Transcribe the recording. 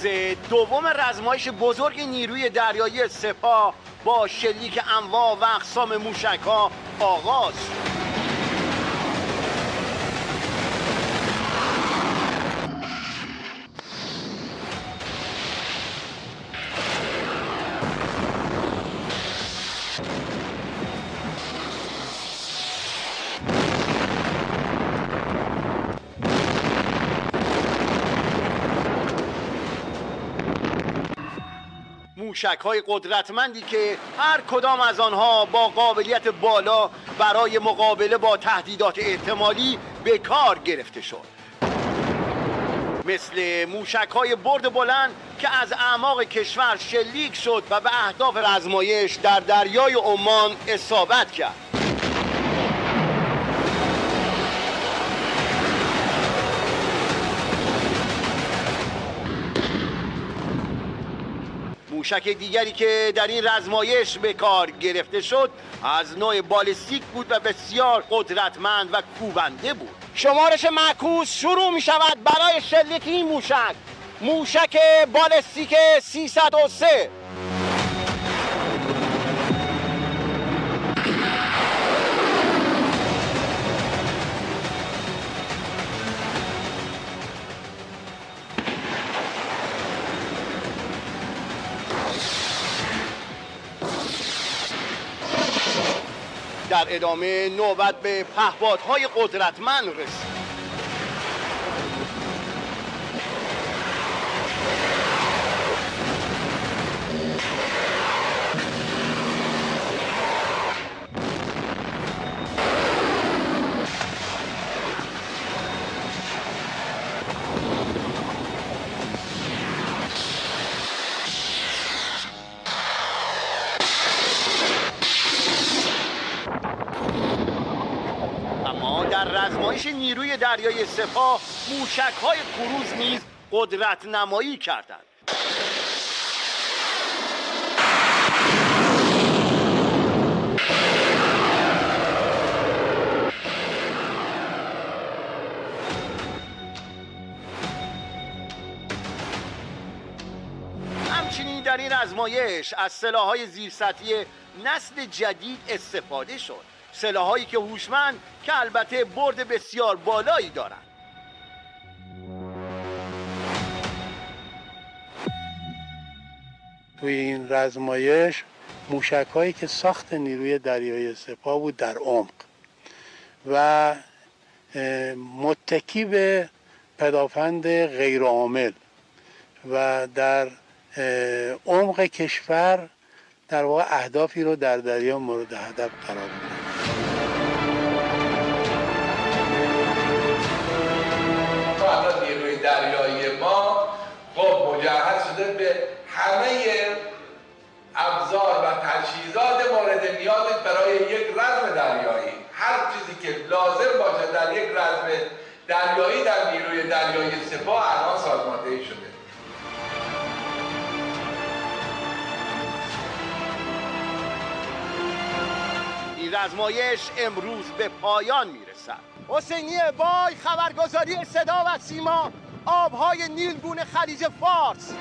روز دوم رزمایش بزرگ نیروی دریایی سپاه با شلیک انواع و اقسام موشک‌ها آغاز شد. موشک‌های قدرتمندی که هر کدام از آنها با قابلیت بالا برای مقابله با تهدیدات احتمالی به کار گرفته شد، مثل موشک‌های برد بلند که از اعماق کشور شلیک شد و به اهداف رزمایش در دریای عمان اصابت کرد. موشک دیگری که در این رزمایش به کار گرفته شد از نوع بالستیک بود و بسیار قدرتمند و کوبنده بود. شمارش معکوس شروع می شود برای شلیک این موشک بالستیک 303. در ادامه نوبت به پهپادهای قدرتمند رسید. در رزمایش نیروی دریایی سپاه موشک‌های کروز نیز قدرت نمایی کردند. همچنین در این رزمایش از سلاح‌های زیرسطحی نسل جدید استفاده شد، سلاح‌هایی که هوشمند که البته برد بسیار بالایی دارند. توی این رزمایش موشک‌هایی که ساخت نیروی دریایی سپاه بود در عمق و متکی به پدافند غیرعامل و در عمق کشور در واقع اهدافی رو در دریا مورد هدف قرار میدن. نیروی دریایی ما خب مجهز شده به همه ابزار و تجهیزات مورد نیاز برای یک رزم دریایی. هر چیزی که لازم باشه در یک رزم دریایی در نیروی دریایی سپاه الان سازماندهی شده. این رزمایش امروز به پایان میرسد. حسینی بای، خبرگزاری صدا و سیما، آبهای نیلگون خلیج فارس.